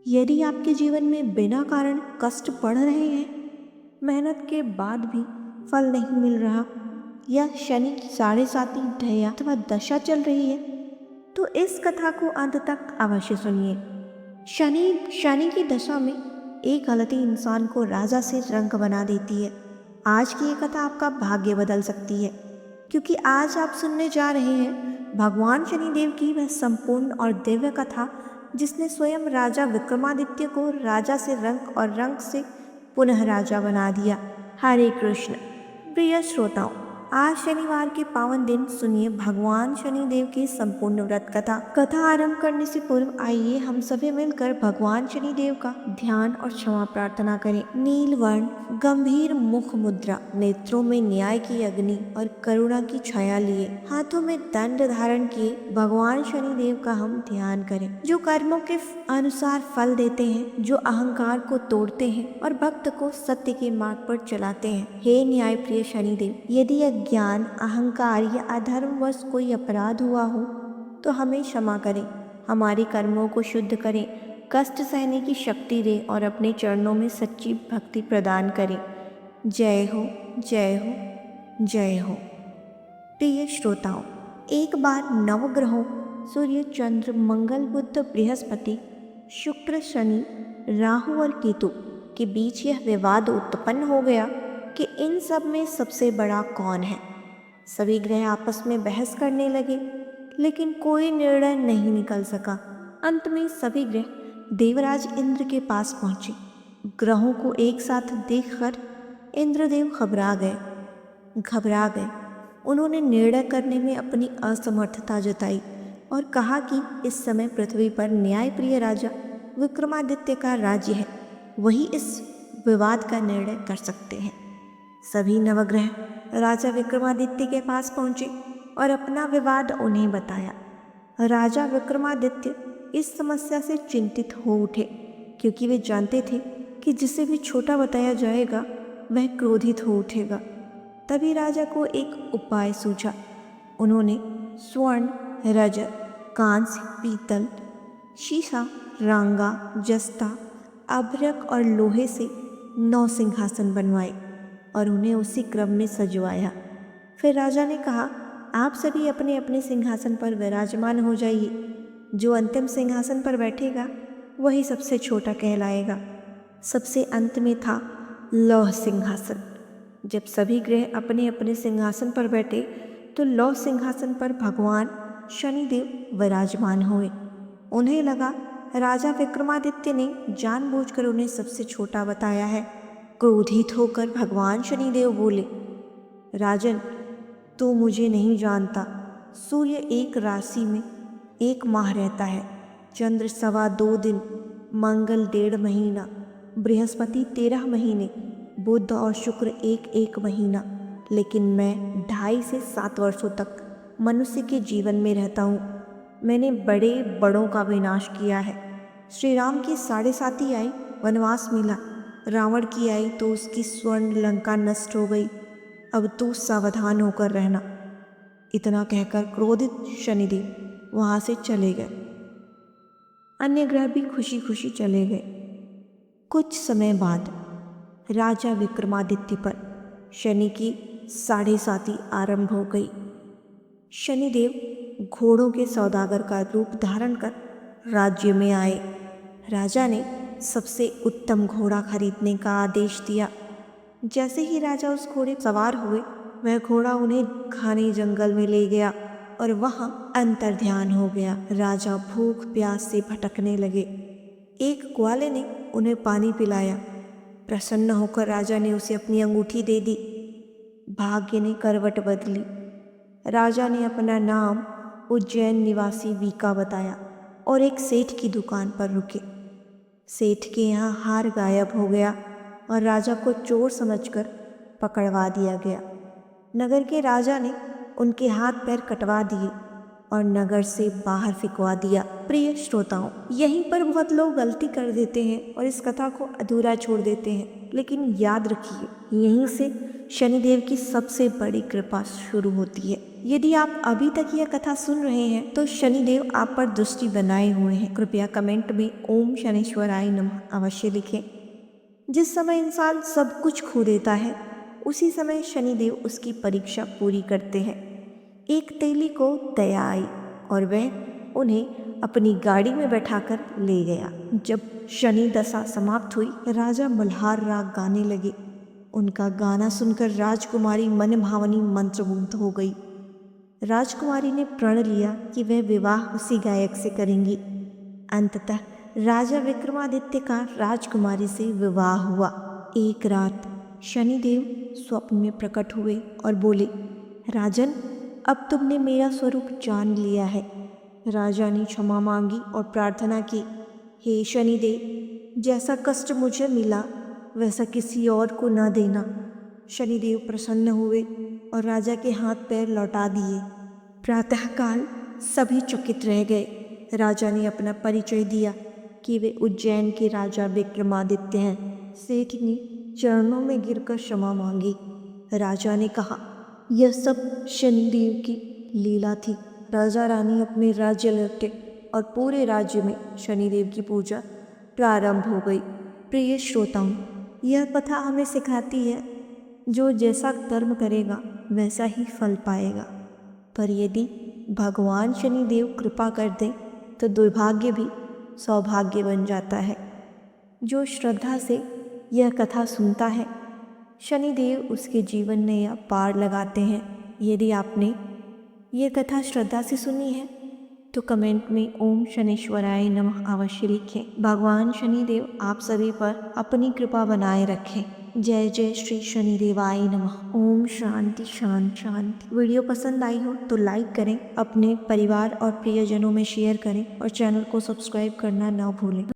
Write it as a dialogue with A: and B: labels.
A: यदि आपके जीवन में बिना कारण कष्ट पड़ रहे हैं, मेहनत के बाद भी फल नहीं मिल रहा, या शनि साढ़े साती ढैया अथवा दशा चल रही है, तो इस कथा को अंत तक अवश्य सुनिए। शनि की दशा में एक गलती इंसान को राजा से रंक बना देती है। आज की ये कथा आपका भाग्य बदल सकती है, क्योंकि आज आप सुनने जा रहे हैं भगवान शनिदेव की वह संपूर्ण और दिव्य कथा, जिसने स्वयं राजा विक्रमादित्य को राजा से रंक और रंक से पुनः राजा बना दिया। हरे कृष्ण। प्रिय श्रोताओं, आज शनिवार के पावन दिन सुनिए भगवान शनिदेव की संपूर्ण व्रत कथा आरंभ करने से पूर्व आइए हम सभी मिलकर भगवान शनिदेव का ध्यान और क्षमा प्रार्थना करें। नील वर्ण, गंभीर मुख मुद्रा, नेत्रों में न्याय की अग्नि और करुणा की छाया लिए, हाथों में दंड धारण किए भगवान शनिदेव का हम ध्यान करें, जो कर्मों के अनुसार फल देते हैं, जो अहंकार को तोड़ते हैं और भक्त को सत्य के मार्ग पर चलाते हैं। हे न्याय प्रिय शनिदेव, यदि अज्ञान, अहंकार या अधर्मवश कोई अपराध हुआ हो तो हमें क्षमा करें, हमारे कर्मों को शुद्ध करें, कष्ट सहने की शक्ति दें और अपने चरणों में सच्ची भक्ति प्रदान करें। जय हो, जय हो, जय हो। प्रिय श्रोताओं, एक बार नवग्रहों सूर्य, चंद्र, मंगल, बुध, बृहस्पति, शुक्र, शनि, राहु और केतु के बीच यह विवाद उत्पन्न हो गया कि इन सब में सबसे बड़ा कौन है। सभी ग्रह आपस में बहस करने लगे, लेकिन कोई निर्णय नहीं निकल सका। अंत में सभी ग्रह देवराज इंद्र के पास पहुंचे। ग्रहों को एक साथ देखकर इंद्रदेव घबरा गए। उन्होंने निर्णय करने में अपनी असमर्थता जताई और कहा कि इस समय पृथ्वी पर न्यायप्रिय राजा विक्रमादित्य का राज्य है, वही इस विवाद का निर्णय कर सकते हैं। सभी नवग्रह राजा विक्रमादित्य के पास पहुंचे और अपना विवाद उन्हें बताया। राजा विक्रमादित्य इस समस्या से चिंतित हो उठे, क्योंकि वे जानते थे कि जिसे भी छोटा बताया जाएगा वह क्रोधित हो उठेगा। तभी राजा को एक उपाय सूझा। उन्होंने स्वर्ण, रजत, कांस्य, पीतल, शीशा, रांगा, जस्ता, अभ्रक और लोहे से 9 सिंहासन बनवाए और उन्हें उसी क्रम में सजवाया। फिर राजा ने कहा, आप सभी अपने अपने सिंहासन पर विराजमान हो जाइए। जो अंतिम सिंहासन पर बैठेगा वही सबसे छोटा कहलाएगा। सबसे अंत में था लौह सिंहासन। जब सभी ग्रह अपने अपने सिंहासन पर बैठे तो लौह सिंहासन पर भगवान शनिदेव विराजमान हुए। उन्हें लगा राजा विक्रमादित्य ने जानबूझकर उन्हें सबसे छोटा बताया है। क्रोधित होकर भगवान शनिदेव बोले, राजन, तू मुझे नहीं जानता। सूर्य एक राशि में 1 माह रहता है, चंद्र 2.25 दिन, मंगल 1.5 महीना, बृहस्पति 13 महीने, बुध और शुक्र 1 महीना, लेकिन मैं 2.5 से 7 वर्षों तक मनुष्य के जीवन में रहता हूँ। मैंने बड़े बड़ों का विनाश किया है। श्री राम की 7.5 आई, वनवास मिला। रावण की आई तो उसकी स्वर्ण लंका नष्ट हो गई। अब तू सावधान होकर रहना। इतना कहकर क्रोधित शनिदेव वहाँ से चले गए। अन्य ग्रह भी खुशी खुशी चले गए। कुछ समय बाद राजा विक्रमादित्य पर शनि की 7.5 आरंभ हो गई। शनिदेव घोड़ों के सौदागर का रूप धारण कर राज्य में आए। राजा ने सबसे उत्तम घोड़ा खरीदने का आदेश दिया। जैसे ही राजा उस घोड़े सवार हुए, वह घोड़ा उन्हें घने जंगल में ले गया और वहां अंतर्ध्यान हो गया। राजा भूख प्यास से भटकने लगे। एक ग्वाले ने उन्हें पानी पिलाया। प्रसन्न होकर राजा ने उसे अपनी अंगूठी दे दी। भाग्य ने करवट बदली। राजा ने अपना नाम उज्जैन निवासी वीका बताया और एक सेठ की दुकान पर रुके। सेठ के यहाँ हार गायब हो गया और राजा को चोर समझकर पकड़वा दिया गया। नगर के राजा ने उनके हाथ पैर कटवा दिए और नगर से बाहर फिकवा दिया। प्रिय श्रोताओं, यहीं पर बहुत लोग गलती कर देते हैं और इस कथा को अधूरा छोड़ देते हैं, लेकिन याद रखिए, यहीं से शनिदेव की सबसे बड़ी कृपा शुरू होती है। यदि आप अभी तक यह कथा सुन रहे हैं तो शनिदेव आप पर दृष्टि बनाए हुए हैं। कृपया कमेंट में ओम शनिश्वराय नमः अवश्य लिखें। जिस समय इंसान सब कुछ खो देता है उसी समय शनिदेव उसकी परीक्षा पूरी करते हैं। एक तेली को दया आई और वह उन्हें अपनी गाड़ी में बैठाकर ले गया। जब शनि दशा समाप्त हुई, राजा मल्हार राग गाने लगे। उनका गाना सुनकर राजकुमारी मन भावनी मंत्रमुग्ध हो गई। राजकुमारी ने प्रण लिया कि वह विवाह उसी गायक से करेंगी। अंततः राजा विक्रमादित्य का राजकुमारी से विवाह हुआ। एक रात शनिदेव स्वप्न में प्रकट हुए और बोले, राजन, अब तुमने मेरा स्वरूप जान लिया है। राजा ने क्षमा मांगी और प्रार्थना की, हे शनिदेव, जैसा कष्ट मुझे मिला वैसा किसी और को न देना। शनिदेव प्रसन्न हुए और राजा के हाथ पैर लौटा दिए। प्रातःकाल सभी चकित रह गए। राजा ने अपना परिचय दिया कि वे उज्जैन के राजा विक्रमादित्य हैं। सेठ ने चरणों में गिरकर क्षमा मांगी। राजा ने कहा, यह सब शनिदेव की लीला थी। राजा रानी अपने राज्य लौटे और पूरे राज्य में शनिदेव की पूजा प्रारंभ हो गई। प्रिय श्रोताओं, यह कथा हमें सिखाती है, जो जैसा कर्म करेगा वैसा ही फल पाएगा। पर यदि भगवान शनिदेव कृपा कर दें तो दुर्भाग्य भी सौभाग्य बन जाता है। जो श्रद्धा से यह कथा सुनता है, शनिदेव उसके जीवन में या पार लगाते हैं। यदि आपने ये कथा श्रद्धा से सुनी है तो कमेंट में ओम शनिश्वराय नमः अवश्य लिखें। भगवान शनिदेव आप सभी पर अपनी कृपा बनाए रखें। जय जय श्री शनिदेवाय नमः। ओम शांति शांति शांति। वीडियो पसंद आई हो तो लाइक करें, अपने परिवार और प्रियजनों में शेयर करें और चैनल को सब्सक्राइब करना ना भूलें।